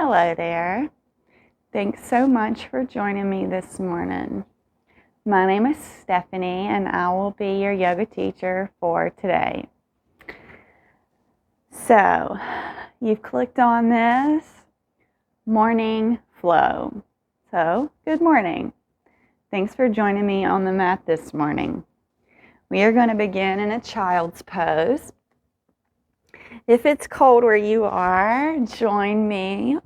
Hello there. Thanks so much for joining me this morning. My name is Stephanie and I will be your yoga teacher for today. So, you've clicked on this morning flow. So, good morning. Thanks for joining me on the mat this morning. We are going to begin in a child's pose. If it's cold where you are, join me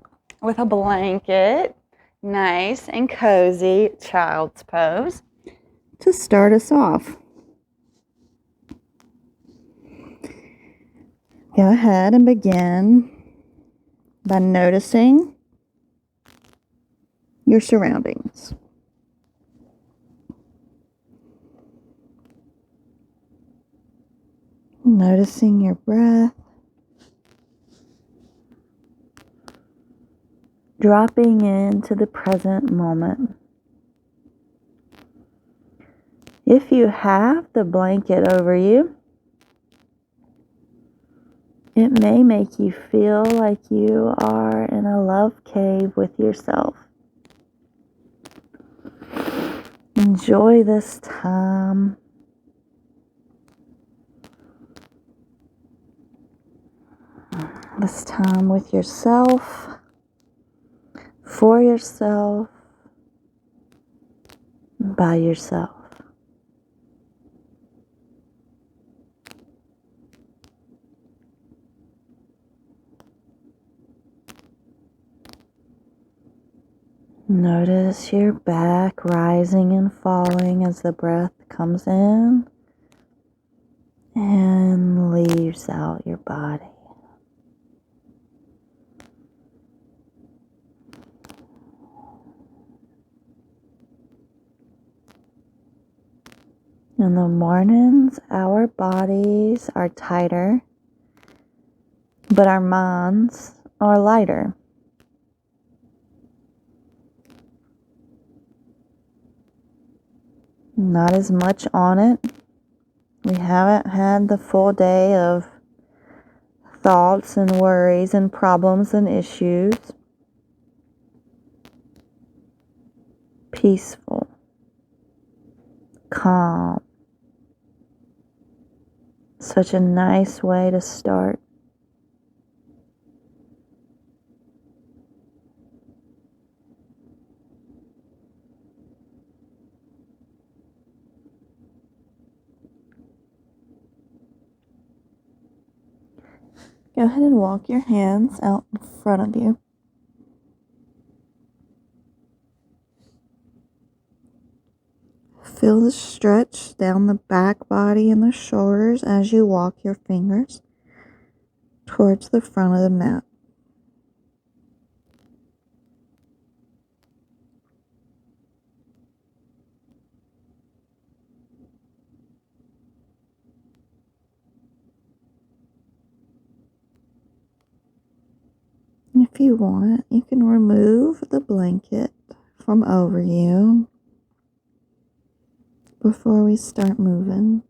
with a blanket, nice and cozy child's pose to start us off. Go ahead and begin by noticing your surroundings. Noticing your breath. Dropping into the present moment. If you have the blanket over you, it may make you feel like you are in a love cave with yourself. Enjoy this time. This time with yourself, for yourself, by yourself. Notice your back rising and falling as the breath comes in and leaves out your body. In the mornings, our bodies are tighter, but our minds are lighter. Not as much on it. We haven't had the full day of thoughts and worries and problems and issues. Peaceful, calm. Such a nice way to start. Go ahead and walk your hands out in front of you. Feel the stretch down the back body and the shoulders as you walk your fingers towards the front of the mat. If you want, you can remove the blanket from over you before we start moving.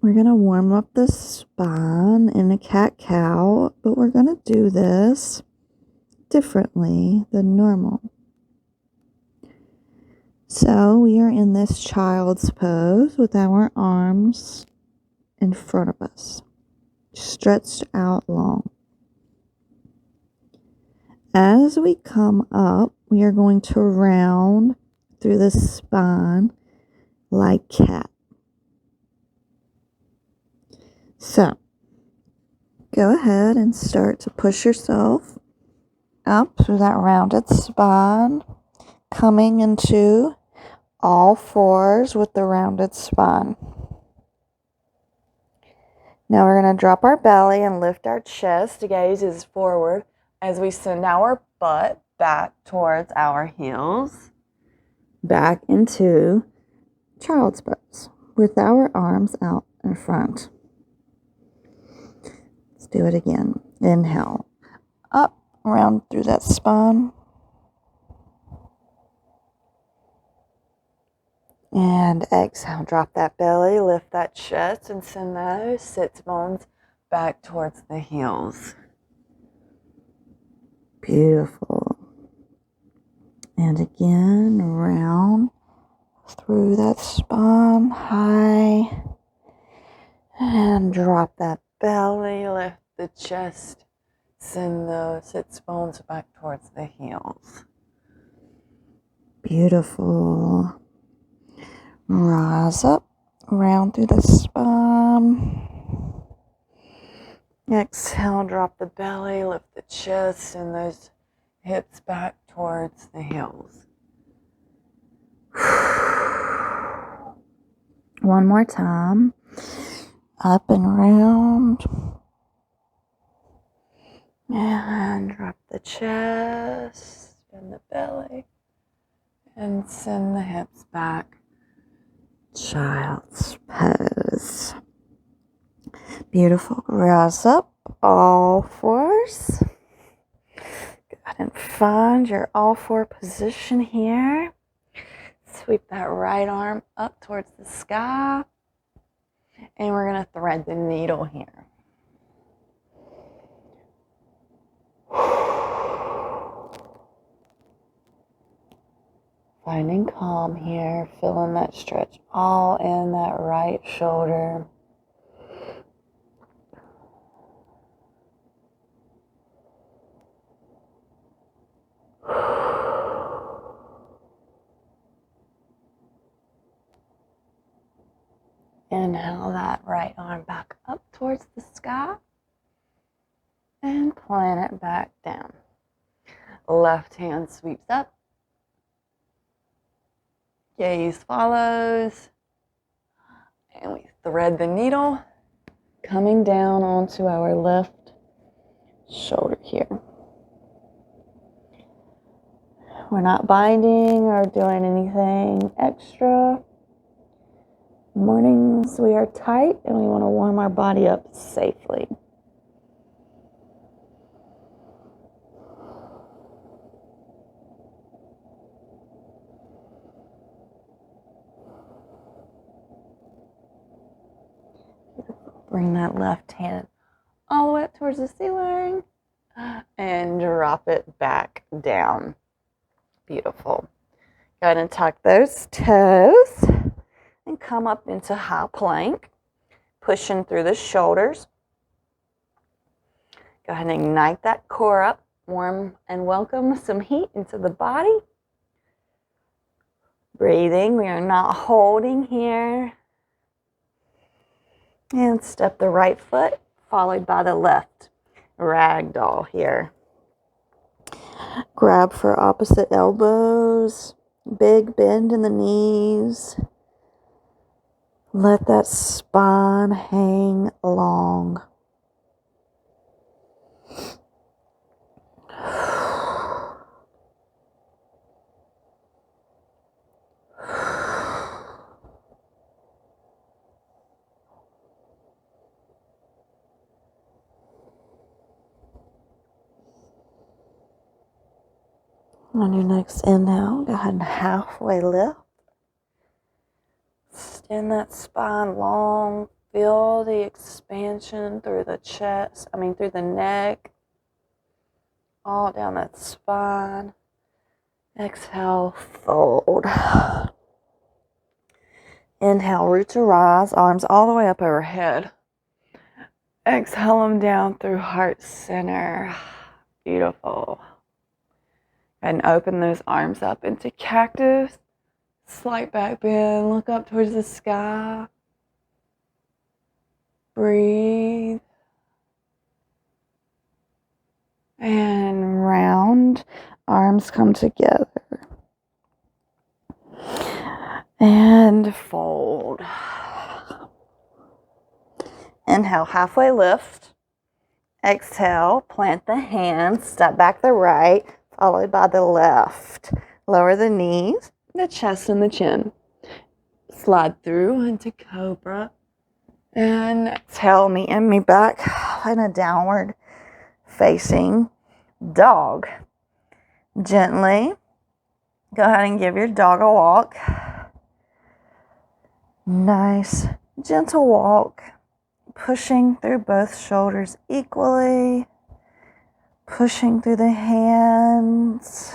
We're going to warm up the spine in a cat-cow, but we're going to do this differently than normal. So we are in this child's pose with our arms in front of us, stretched out long. As we come up, we are going to round through the spine like cat. So, go ahead and start to push yourself up through that rounded spine, coming into all fours with the rounded spine. Now we're going to drop our belly and lift our chest. Gaze is forward as we send our butt back towards our heels, back into child's pose with our arms out in front. Let's do it again. Inhale, up, round through that spine. And exhale, drop that belly, lift that chest, and send those sits bones back towards the heels. Beautiful. And again, round through that spine, high. And drop that belly, lift the chest, send those sits bones back towards the heels. Beautiful. Rise up, round through the spine. Exhale, drop the belly, lift the chest, and those hips back towards the heels. One more time. Up and round. And drop the chest and the belly. And send the hips back. Child's pose. Beautiful. Rise up, all fours. Go ahead and find your all four position here. Sweep that right arm up towards the sky. And we're going to thread the needle here. Finding calm here, feeling that stretch all in that right shoulder. Inhale that right arm back up towards the sky and plant it back down. Left hand sweeps up. Gaze follows. And we thread the needle coming down onto our left shoulder here. We're not binding or doing anything extra. Mornings we are tight and we want to warm our body up safely. Bring that left hand all the way up towards the ceiling and drop it back down. Beautiful. Go ahead and tuck those toes and come up into high plank, pushing through the shoulders. Go ahead and ignite that core up, warm and welcome some heat into the body. Breathing, we are not holding here. And step the right foot, followed by the left. Ragdoll here. Grab for opposite elbows. Big bend in the knees. Let that spine hang long. On your next inhale, go ahead and halfway lift. Extend that spine long. Feel the expansion through the chest, through the neck. All down that spine. Exhale, fold. Inhale, root to rise, arms all the way up overhead. Exhale them down through heart center. Beautiful. And open those arms up into cactus. Slight back bend, look up towards the sky. Breathe. And round, arms come together. And fold. Inhale, halfway lift. Exhale, plant the hands, step back the right, followed by the left. Lower the knees, the chest and the chin. Slide through into cobra. And exhale, meeting me back in a downward facing dog. Gently, go ahead and give your dog a walk. Nice, gentle walk. pushing through both shoulders equally, pushing through the hands.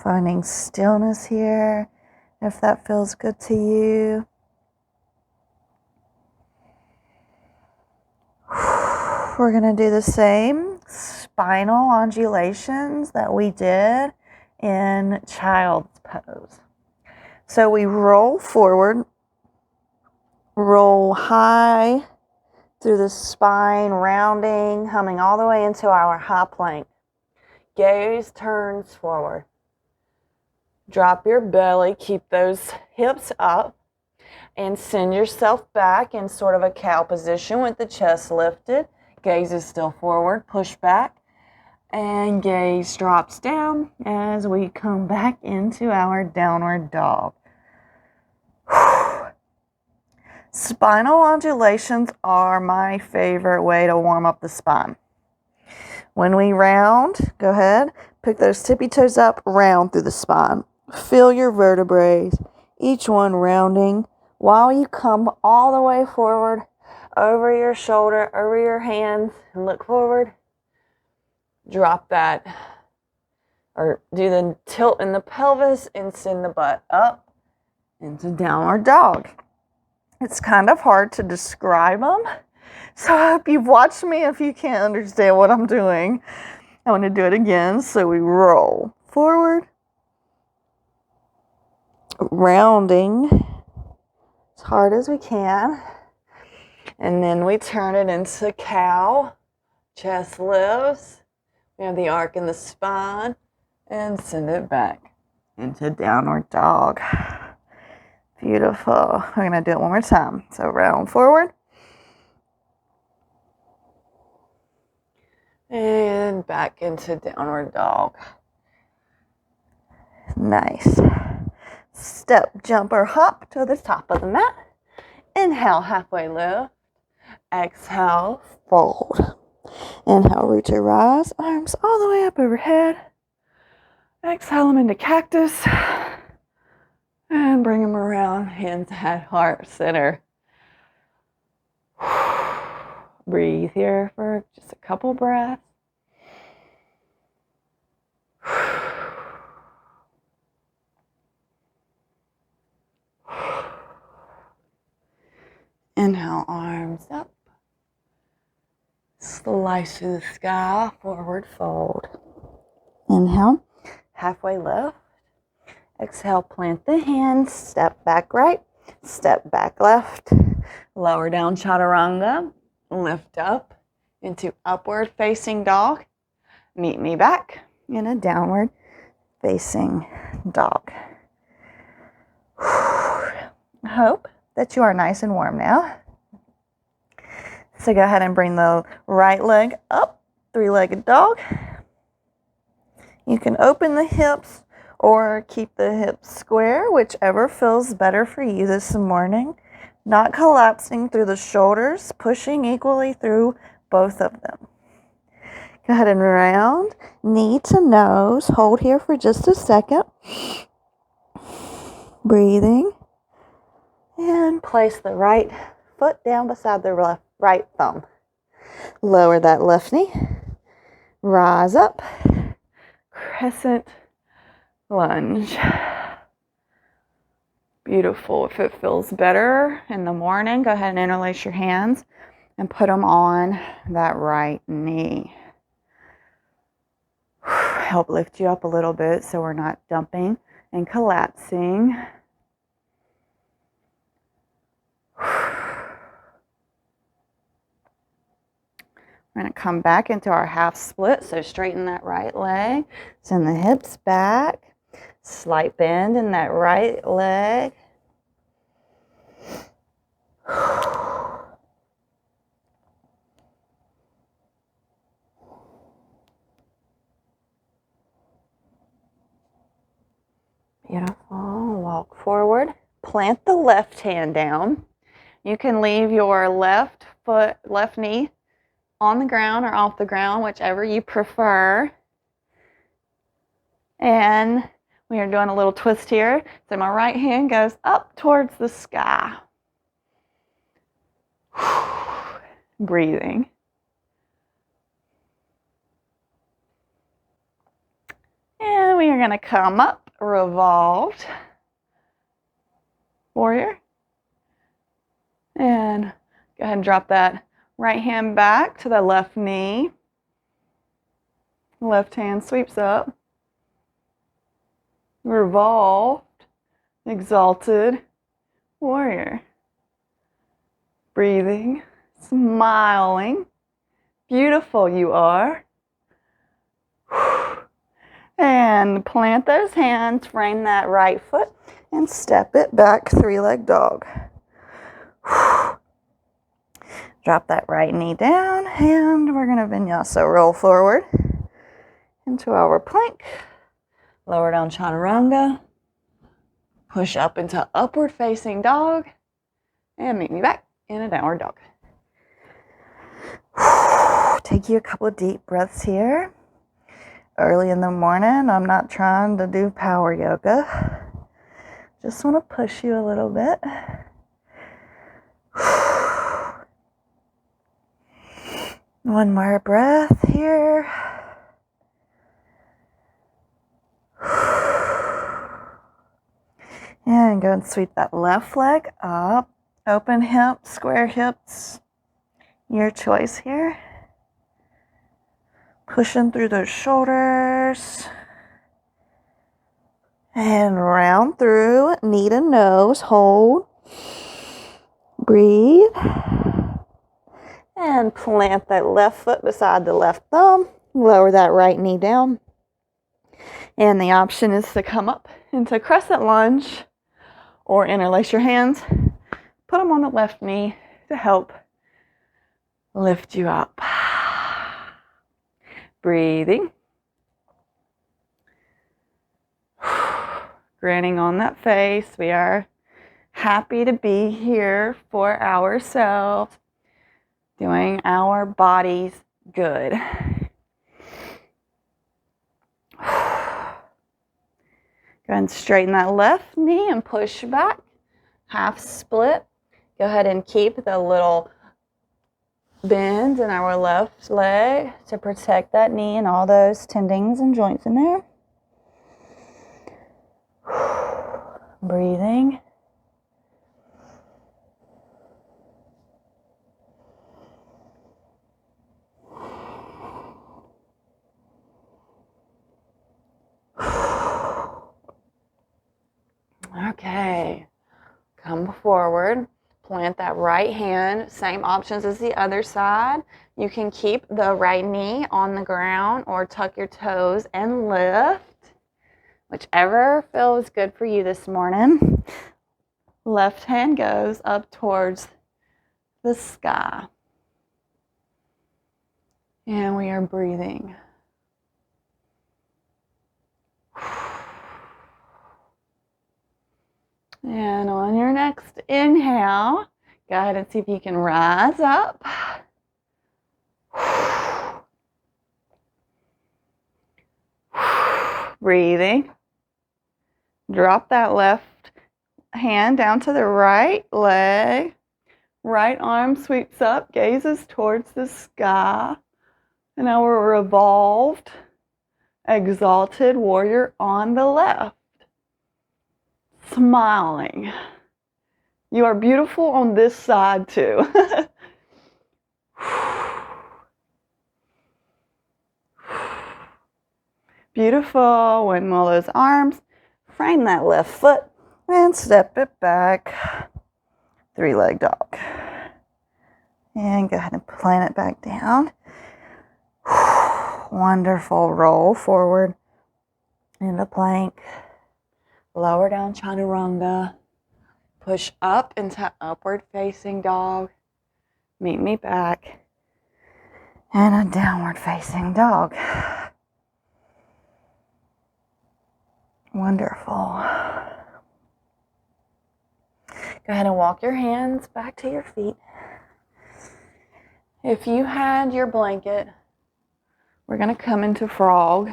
Finding stillness here, if that feels good to you. We're going to do the same spinal undulations that we did in child's pose. So we roll forward, roll high through the spine, rounding, humming all the way into our high plank. Gaze turns forward. Drop your belly, keep those hips up, and send yourself back in sort of a cow position with the chest lifted. Gaze is still forward, push back, and gaze drops down as we come back into our downward dog. Spinal undulations are my favorite way to warm up the spine. When we round, go ahead, pick those tippy toes up, round through the spine. Feel your vertebrae, each one rounding, while you come all the way forward, over your shoulder, over your hands, and look forward. Drop that, or do the tilt in the pelvis and send the butt up into downward dog. It's kind of hard to describe them, so I hope you've watched me if you can't understand what I'm doing. I want to do it again. So we roll forward, rounding as hard as we can, and then we turn it into cow. Chest lifts, we have the arc in the spine, and send it back into downward dog. Beautiful. We're going to do it one more time. So round forward, and back into downward dog. Nice. Step, jump, or hop to the top of the mat. Inhale, halfway lift. Exhale, fold. Inhale, root to rise. Arms all the way up overhead. Exhale them into cactus. And bring them around, hands at heart center. Breathe here for just a couple breaths. Inhale, arms up. Slice through the sky, forward fold. Inhale, halfway lift. Exhale, plant the hands, step back right, step back left. Lower down chaturanga, lift up into upward facing dog. Meet me back in a downward facing dog. I hope that you are nice and warm now. So go ahead and bring the right leg up, three-legged dog. You can open the hips or keep the hips square, whichever feels better for you this morning. Not collapsing through the shoulders, pushing equally through both of them. Go ahead and round, knee to nose. Hold here for just a second. Breathing. And place the right foot down beside the right thumb. Lower that left knee. Rise up. Crescent lunge. Beautiful. If it feels better in the morning, go ahead and interlace your hands and put them on that right knee. Help lift you up a little bit so we're not dumping and collapsing. We're going to come back into our half split, so straighten that right leg, send the hips back, slight bend in that right leg. Beautiful. Walk forward, plant the left hand down. You can leave your left knee on the ground or off the ground, whichever you prefer. And We are doing a little twist here. So my right hand goes up towards the sky. Breathing. And we are going to come up, revolved. Warrior. And go ahead and drop that right hand back to the left knee. Left hand sweeps up. Revolved. Exalted. Warrior. Breathing. Smiling. Beautiful you are. And plant those hands, frame that right foot, and step it back, three-leg dog. Drop that right knee down, and we're going to Vinyasa. Roll forward into our plank. Lower down chaturanga. Push up into upward facing dog. And meet me back in a downward dog. Take you a couple of deep breaths here. Early in the morning, I'm not trying to do power yoga. Just want to push you a little bit. One more breath here. And go and sweep that left leg up. Open hips, square hips. Your choice here. Pushing through those shoulders. And round through, knee to nose, hold. Breathe. And plant that left foot beside the left thumb. Lower that right knee down. And the option is to come up into crescent lunge or interlace your hands. Put them on the left knee to help lift you up. Breathing. Grinning on that face. We are happy to be here for ourselves, doing our bodies good. Go ahead and straighten that left knee and push back. Half split. Go ahead and keep the little bend in our left leg to protect that knee and all those tendons and joints in there. Breathing. Okay, come forward, plant that right hand, same options as the other side. You can keep the right knee on the ground or tuck your toes and lift, whichever feels good for you this morning. Left hand goes up towards the sky. And we are breathing. And on your next inhale, go ahead and see if you can rise up. Breathing. Drop that left hand down to the right leg. Right arm sweeps up, gazes towards the sky. And now we're revolved, exalted warrior on the left. Smiling. You are beautiful on this side too. Beautiful. Windmill those arms. Frame that left foot and step it back. Three-leg dog. And go ahead and plant it back down. Wonderful. Roll forward into plank. Lower down chaturanga. Push up into upward facing dog. Meet me back. And a downward facing dog. Wonderful. Go ahead and walk your hands back to your feet. If you had your blanket, we're going to come into frog.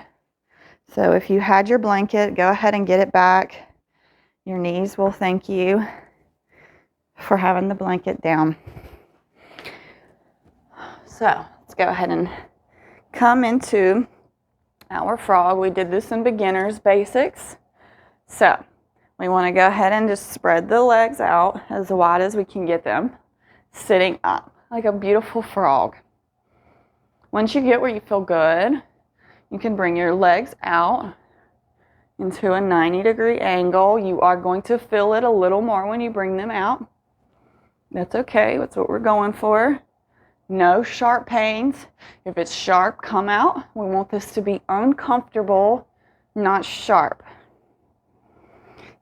So if you had your blanket, go ahead and get it back. Your knees will thank you for having the blanket down. So let's go ahead and come into our frog. We did this in beginners basics. So we want to go ahead and just spread the legs out as wide as we can get them, sitting up like a beautiful frog. Once you get where you feel good, you can bring your legs out into a 90-degree angle. You are going to feel it a little more when you bring them out. That's okay. That's what we're going for. No sharp pains. If it's sharp, come out. We want this to be uncomfortable, not sharp.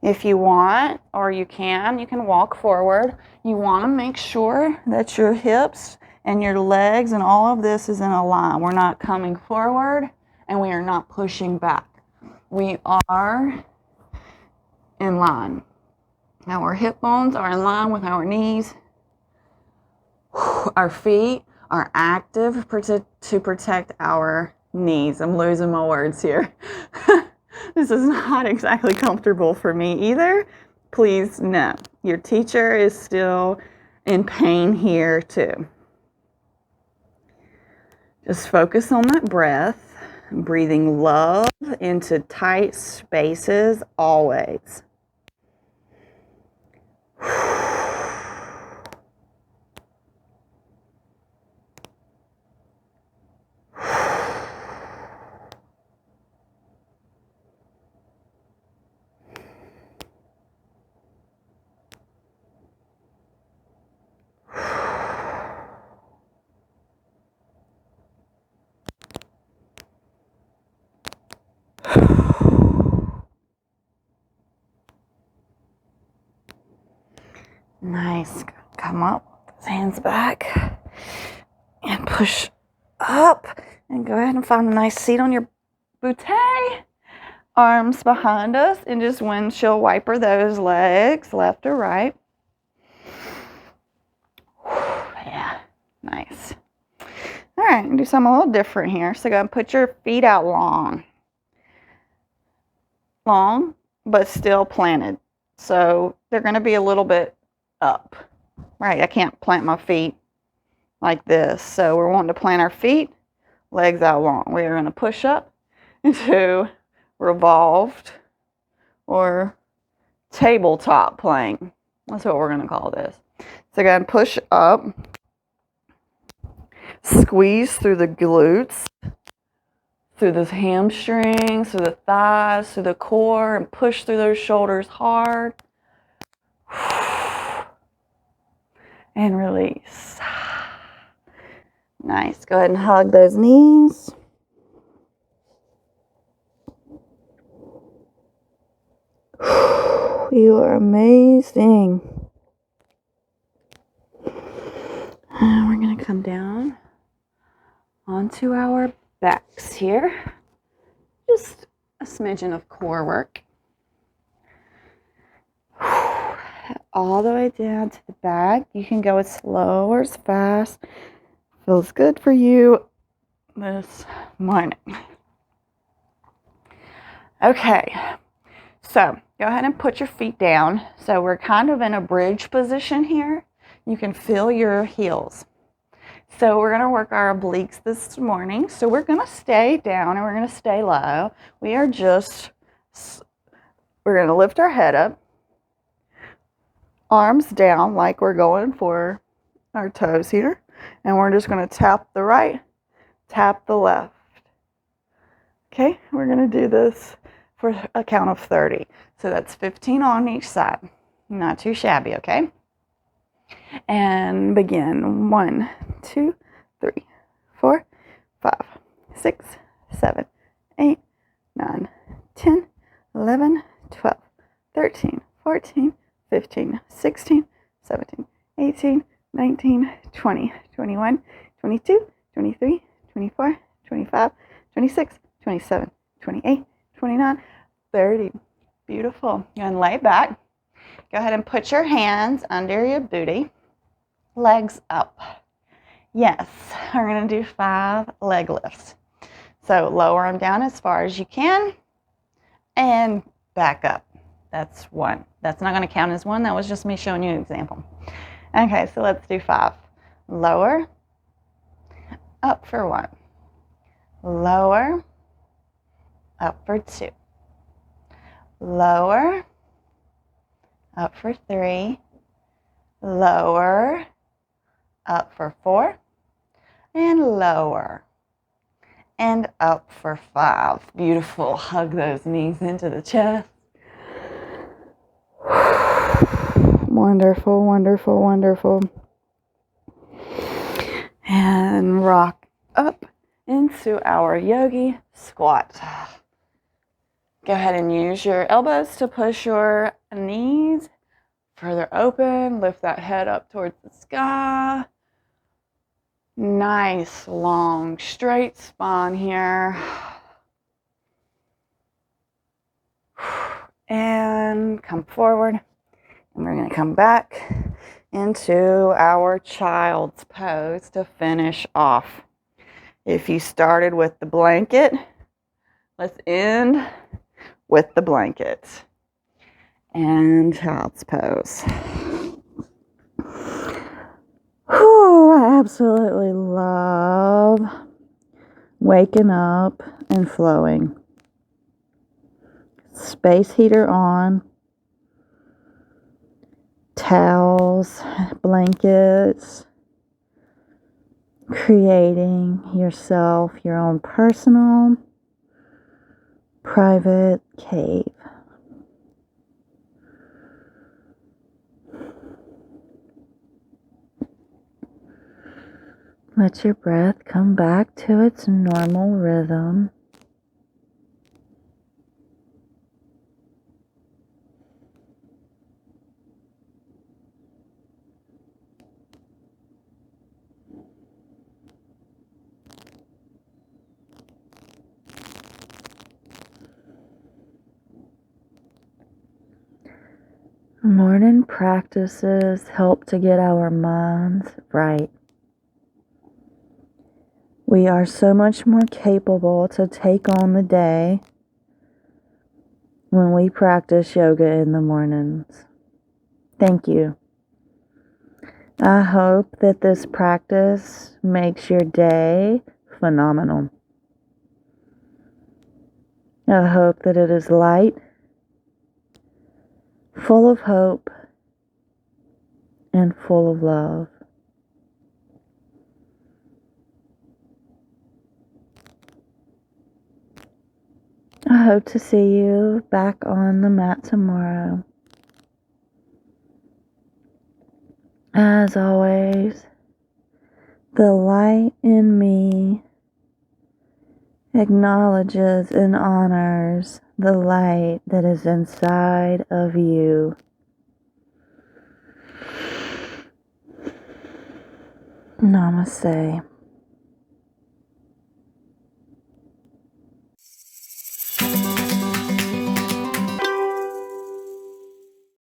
If you want, or you can walk forward. You want to make sure that your hips and your legs and all of this is in a line. We're not coming forward and we are not pushing back. We are in line. Our hip bones are in line with our knees. Our feet are active to protect our knees. I'm losing my words here. This is not exactly comfortable for me either. Please know, your teacher is still in pain here too. Just focus on that breath, breathing love into tight spaces always. Nice. Come up, hands back, and push up, and go ahead and find a nice seat on your bootay. Arms behind us, and just windshield wiper those legs, left or right. Yeah, nice. All right, do something a little different here. So go ahead and put your feet out long, but still planted. So they're going to be a little bit up, right? I can't plant my feet like this. So we're wanting to plant our feet, legs out long. We are going to push up into revolved or tabletop playing. That's what we're going to call this. So go ahead and push up, squeeze through the glutes, through the hamstrings, through the thighs, through the core, and push through those shoulders hard. And release. Nice. Go ahead and hug those knees. You are amazing. And we're going to come down onto our backs here. Just a smidgen of core work. All the way down to the back. You can go as slow or as fast. Feels good for you this morning. Okay, so go ahead and put your feet down. So we're kind of in a bridge position here. You can feel your heels. So we're going to work our obliques this morning. So we're going to stay down and we're going to stay low. We're going to lift our head up. Arms down like we're going for our toes here. And we're just going to tap the right, tap the left. Okay, we're going to do this for a count of 30. So that's 15 on each side. Not too shabby, okay? And begin. 1, 2, 3, 4, 5, 6, 7, 8, 9, 10, 11, 12, 13, 14, 15, 16, 17, 18, 19, 20, 21, 22, 23, 24, 25, 26, 27, 28, 29, 30. Beautiful. And lay back. Go ahead and put your hands under your booty. Legs up. Yes, we're going to do 5 leg lifts. So lower them down as far as you can. and back up. That's 1. That's not going to count as 1. That was just me showing you an example. Okay, so let's do 5. Lower, up for 1. Lower, up for 2. Lower, up for 3. Lower, up for 4. And lower. And up for 5. Beautiful. Hug those knees into the chest. Wonderful, wonderful, wonderful. And rock up into our yogi squat. Go ahead and use your elbows to push your knees further open. Lift that head up towards the sky. Nice, long, straight spine here. And come forward. And we're going to come back into our child's pose to finish off. If you started with the blanket, let's end with the blanket. And child's pose. Whew, I absolutely love waking up and flowing. Space heater on. Towels, blankets, creating yourself your own personal, private cave. Let your breath come back to its normal rhythm. Morning practices help to get our minds right. We are so much more capable to take on the day when we practice yoga in the mornings. Thank you. I hope that this practice makes your day phenomenal. I hope that it is light, full of hope, and full of love. I hope to see you back on the mat tomorrow. As always, the light in me acknowledges and honors the light that is inside of you. Namaste.